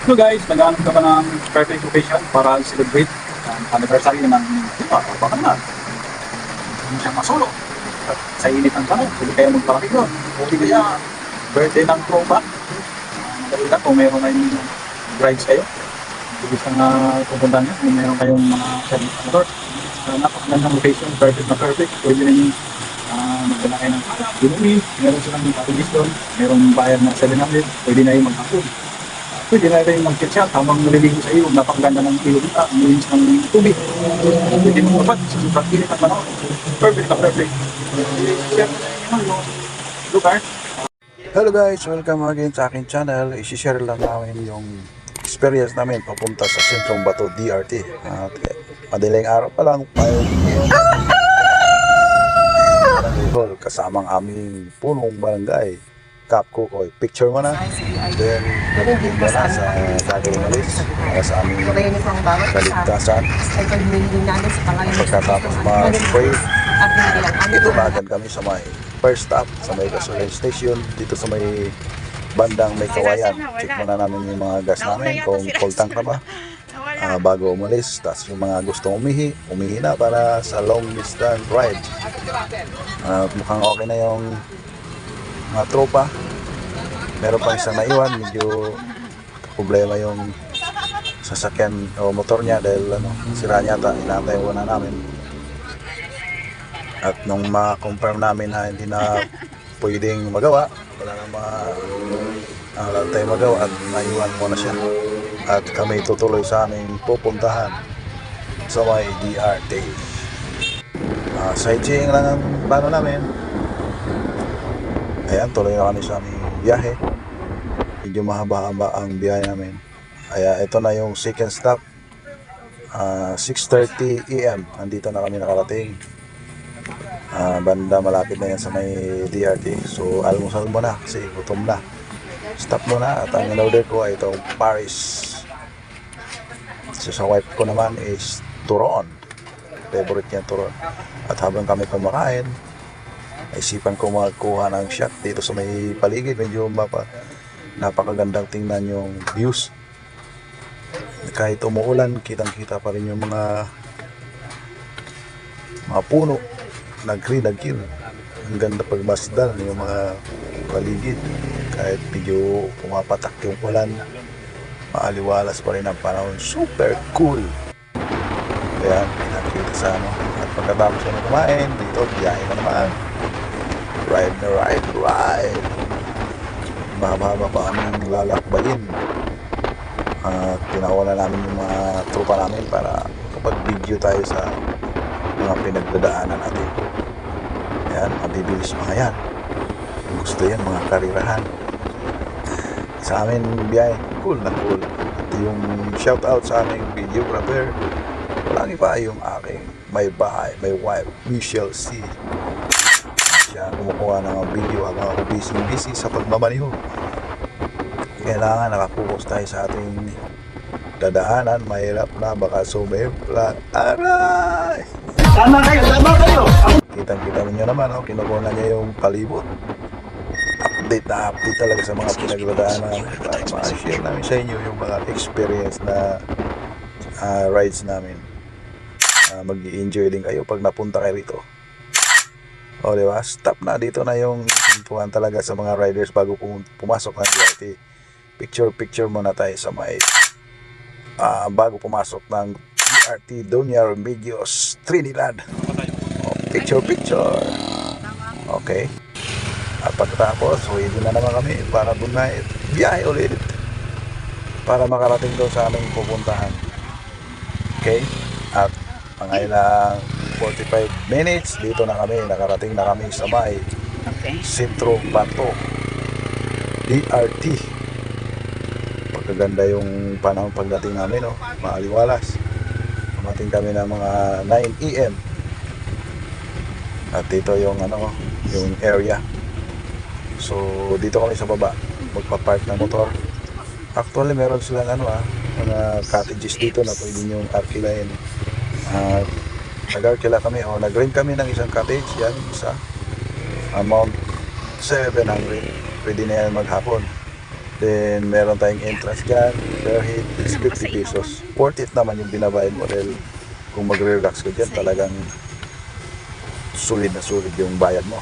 So guys, nag-aanong ka ba ng perfect occasion para celebrate ang anniversary ng baka naman. Hindi siya masolo. At sa init ng tanong, hindi kayo magpalaki doon. O di kaya, birthday ng tropa. Madali lang kung meron kayong brides kayo. Ibig sa pupunta niya, kung meron kayong mga service motor. Napakagandang location, perfect na perfect. Pwede rin yung magdala kayo ng inumin. Meron silang patigis doon. Merong bayar na 700. Pwede na yung mag-hapon. Pwede na rin mag-chat habang naliligo sa iyo. Napakaganda ng ilog at malinis ng tubig. Pwede mo mabat sa sobrang init ng panahon. Perfect na perfect. Share mo yung lugar. Hello guys, welcome again sa akin channel. I-share lang namin yung experience namin papunta sa Sentrong Bato DRT. At madaling araw pa lang, 5 kasamang aming punong barangay Cap Kukoy. Picture mo na. Then, nagiging mo na sa gagawin ulit para sa aming kaligtasan. Pagkatapos mag-pray, ito na agad kami sa may first stop, sa may gasoline station, dito sa may bandang may kawayan. Check muna namin yung mga gas namin, kung full tank na ba, bago umalis. Tapos yung mga gustong umihi na para sa long distance ride. Mukhang okay na yung mga tropa. Meron pa isang naiwan, medyo problema yung sasakyan o motor niya dahil sira niya ata, inantayin na namin. At nung ma-confirm namin na hindi na pwedeng magawa, wala tayong magawa at naiwan mo na siya. At kami tutuloy sa aming pupuntahan sa may DRT. Sightseeing lang ang plano namin. Ayan, tuloy na kami sa aming biyahe. Medyo mahaba-haba ang biyahe namin. Kaya ito na yung second stop. 6:30 AM. Andito na kami nakarating. Banda malapit na yan sa may DRT. So almusal muna kasi gutom na. Stop muna at ang in-order ko ay itong Paris. So sa wife ko naman is turon. Favorite niya turon. At habang kami kumakain, isipan ko magkuha ng shot dito sa may paligid. Medyo napakagandang tingnan yung views. Kahit umuulan, kitang-kita pa rin yung mga puno na green. Ang ganda pagmasdan yung mga paligid. Kahit medyo pumapatak yung ulan, maaliwalas pa rin ang panahon. Super cool. Kaya pinakita sa At pagkatapos na kumain, dito biyahe na naman. Ride. Mahaba pa kaming lalakbayin. Pinawala namin yung mga tropa namin para kapag-video tayo sa mga pinagdadaanan natin. Ayan, mabibilis mga yan. Gusto yan, mga karirahan. Sa amin biyahe, cool na cool. At yung shout out sa aming videographer, walang iba yung aking may bahay, may wife, Michelle C. Siya kumukuha ng video habang ako busy sa pagmamaniho. Kailangan nakapokus tayo sa ating dadaanan. Mahirap na, baka sumempla. Aray! Tama kayo! Kitang-kita ninyo naman, kinukuha niya yung palibot. Update talaga sa mga pinagdadaanan para ma-share namin sa inyo yung mga experience na rides namin. Mag-i-enjoy din kayo pag napunta kayo rito. O diba, stop na. Dito na yung pintuan talaga sa mga riders bago pumasok ng DRT. Picture muna tayo sa may bago pumasok ng DRT Doña Remedios Trinidad. Picture. Okay. At pagkatapos, ready na naman kami para bunay biyahe ulit para makarating doon sa aming pupuntahan. Okay? At pangailang 45 minutes, dito na kami, nakarating na kami sa may Sentrong Bato DRT. Pagkaganda yung panahon pagdating namin, maaliwalas. Dumating kami ng mga 9 AM. At dito yung yung area. So dito kami sa baba, magpa-park ng motor. Actually meron silang mga cottages dito na pwede nyo arkilahin. Nag-arkila kami nag-rent kami ng isang cottage. Yan, isa amount 700. Pwede na yan maghapon. Then, meron tayong entrance dyan. Per head is 50 pesos. Worth it naman yung binabayad mo dahil kung magre-relax ka dyan, talagang sulit na sulit yung bayad mo.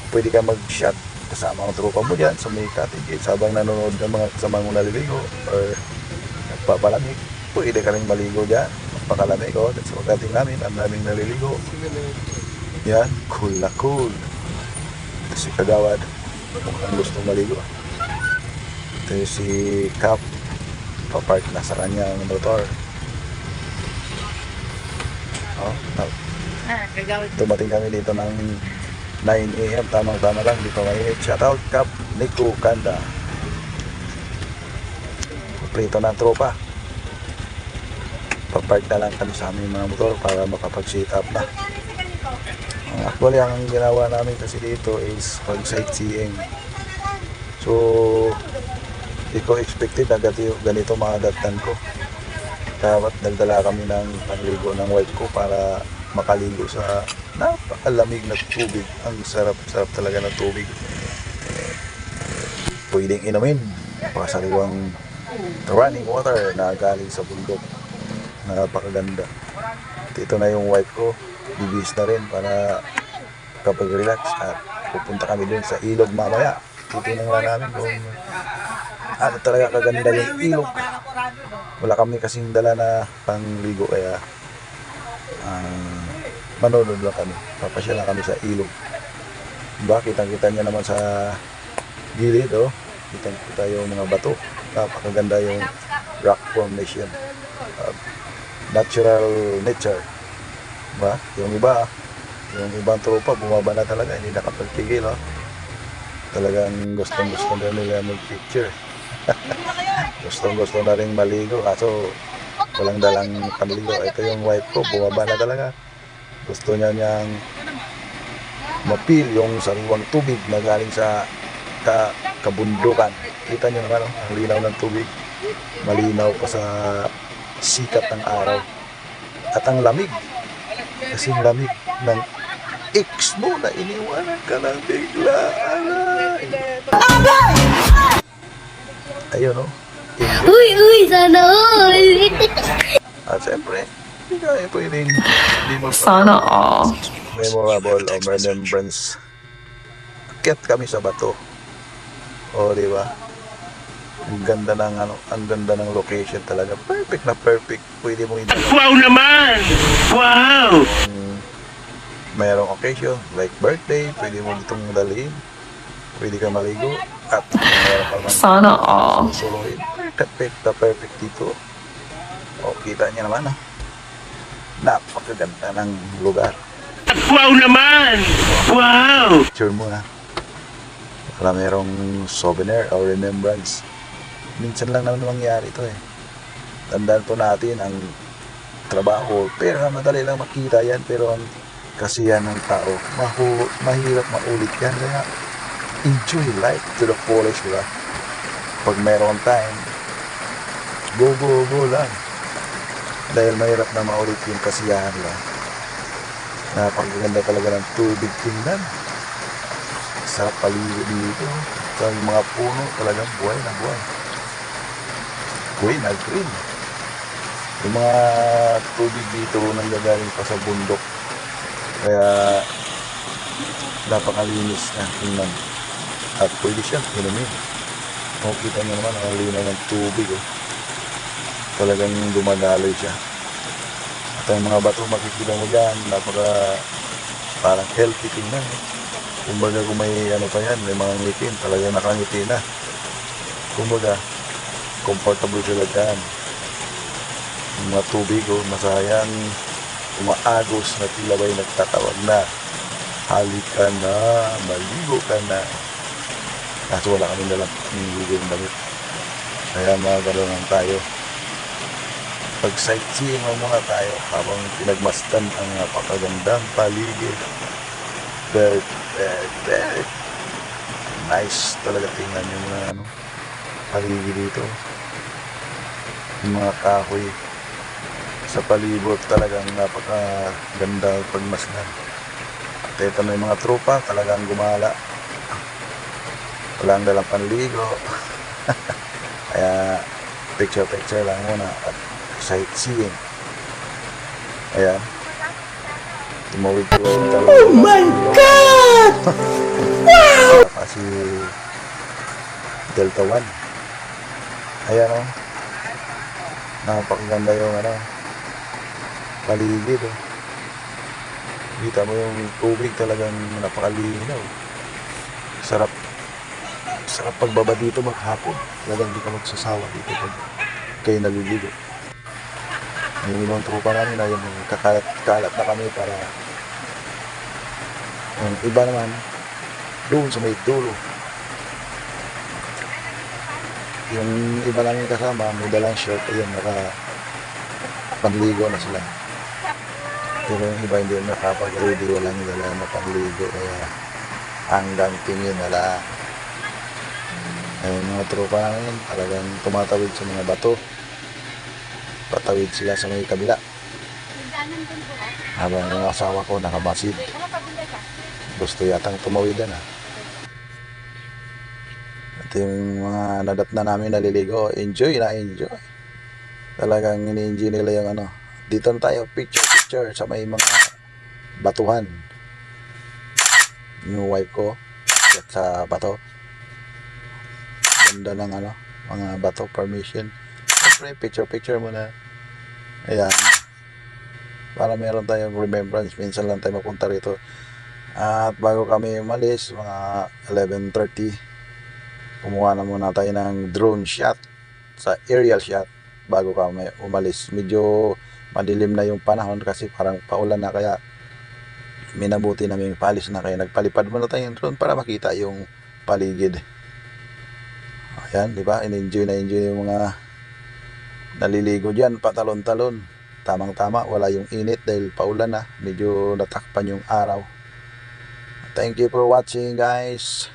Pwede ka mag-shot kasama ang tropa mo dyan sa may cottage habang nanonood ng mga kasama mo naliligo or nagpapalamig. Pwede ka rin maligo dyan. Magpakalamig. That's what dating namin. Ang daming naliligo. Yan. Cool na cool. Si Kagawad. Mukhang gustong maligo. Ito si Cap. Papark na sa kanyang motor. Dumating kami dito ng 9 AM. Tamang-tama lang. Di pa mainit. Shoutout Cap. Nico Kanda. Prito ng tropa. Papark na lang kami sa aming mga motor para makapag-sit up na. Actually, ang ginawa namin kasi dito is pag-sightseeing. So, di ko expected na ganito mga datan ko. Dapat nagdala kami ng pangligo ng wife ko para makaligo sa napakalamig na tubig. Ang sarap-sarap talaga ng tubig. Pwedeng inumin. Napakasariwang running water na galing sa bundok. Napakaganda. At ito na yung wife ko. Bibis na rin para kapag relax at pupunta kami dun sa ilog mamaya. Titingnan nga namin kung ano talaga kaganda yung ilog. Wala kami kasing dala na pangligo kaya manonood lang kami. Papasyal lang kami sa ilog. Diba? Kitang-kita nyo naman sa gilid. Kitang-kita yung mga bato. Napakaganda yung rock formation. Natural nature. Diba? Yung ibang tropa bumaba na talaga, hindi nakapagpigil. Talagang gustong-gusto na nila mag-picture. Gustong-gusto na rin maligo, kaso walang dalang panligo. Ito yung wife ko, bumaba na talaga. Gusto niya niyang mapil yung sariwang tubig na galing sa kabundukan. Kita niyo naman, ang linaw ng tubig, malinaw pa sa sikat ng araw. At ang lamig, kasing lamig ng ex mo na iniwanan ka ng bigla. Ayun, Uy, sana all! At siyempre, hindi kaya pwedeng hindi mo Sana all. memorable o remembrance. Akyat kami sa bato. Di ba? Ang ganda ng ang ganda ng location talaga. Perfect na perfect. Pwede mo hindi. Wow naman! Wow! Mayroong occasion like birthday, pwede mo itong dalhin. Pwede ka maligo at mayroon pa naman Sana all. susuloyin. Perfect na perfect dito. Kita niya naman napakaganda ng lugar. Wow naman! Wow! Picture mo para mayroong souvenir or remembrance. Minsan lang naman mangyari ito Tandaan po natin ang trabaho. Pero madali lang makita yan. Pero ang kasiyan ng tao, mahirap maulit yan. Kaya enjoy life to the fullest, diba? Pag mayroon time, go lang. Dahil mahirap na maulit yung kasiyahan lang. Napakaganda talaga ng tubig tingnan. Sarap paligid dito. Sa mga puno talagang buhay na buhay. Green na green. Yung mga tubig dito nanggagaling pa sa bundok. Kaya napakalinis na tingnan. At pwede siyang inumin. Makikita nyo naman ang linaw ng tubig. Talagang dumadaloy siya. At ang mga bato makikita mo dyan, parang healthy tingnan. Kumbaga kung may pa yan, may mga ngitin, talagang nakangiti na. Kumbaga, comfortable sila dyan. Yung mga tubig, masayang umaagos na tila ba'y nagtatawag na. Halika na, maligo ka na. Kaso wala kami nalang niligo ng damit. Kaya mga gano'n lang tayo. Pag sightseeing lang muna tayo habang pinagmasdan ang napakagandang paligid. Very nice talaga tingnan yung mga paligid dito. Yung mga kahoy sa palibot talagang napakaganda pagmasdan. At ito na yung mga tropa talagang gumala. Walang dalang panligo. Kaya picture lang muna at sightseeing. Ayan. Tumawid ko yung talaga. Oh my God! Kasi Delta 1. Ayan o. Napakaganda yung paligid o. Kita mo yung tubig talagang napakalinaw. Sarap pagbaba dito maghapon. Talagang di ka magsasawa dito pag kayo naliligo. Yung ibang tropa namin na yung kakalat na kami para yung iba naman doon sa may dulo. Yung iba namin kasama may dalang shirt, ayun, panligo na sila. Pero yung iba hindi nakapag-ready, walang dala na panligo, kaya hanggang tingin na lang. Ayun, mga tropa namin talagang tumatawid sa mga bato. Patawid sila sa may kabila. Habang yung asawa ko nakabasid. Gusto yatang tumawid na. At yung mga nadat na namin naliligo, enjoy. Talagang ini-enjoy nila yung Dito na tayo, picture sa may mga batuhan. Yung wife ko, at sa bato. Ganda ng mga bato formation. Siyempre, picture muna. Ayan. Para meron tayong remembrance. Minsan lang tayo mapunta rito. At bago kami umalis, mga 11:30, kumuha na muna tayo ng drone shot sa aerial shot bago kami umalis. Medyo madilim na yung panahon kasi parang paulan na, kaya minabuti namin palis na, kaya nagpalipad muna tayo ng drone para makita yung paligid. Ayan, di ba? Enjoy yung mga naliligo dyan, patalon-talon. Tamang-tama, wala yung init dahil paulan na. Medyo natakpan yung araw. Thank you for watching, guys.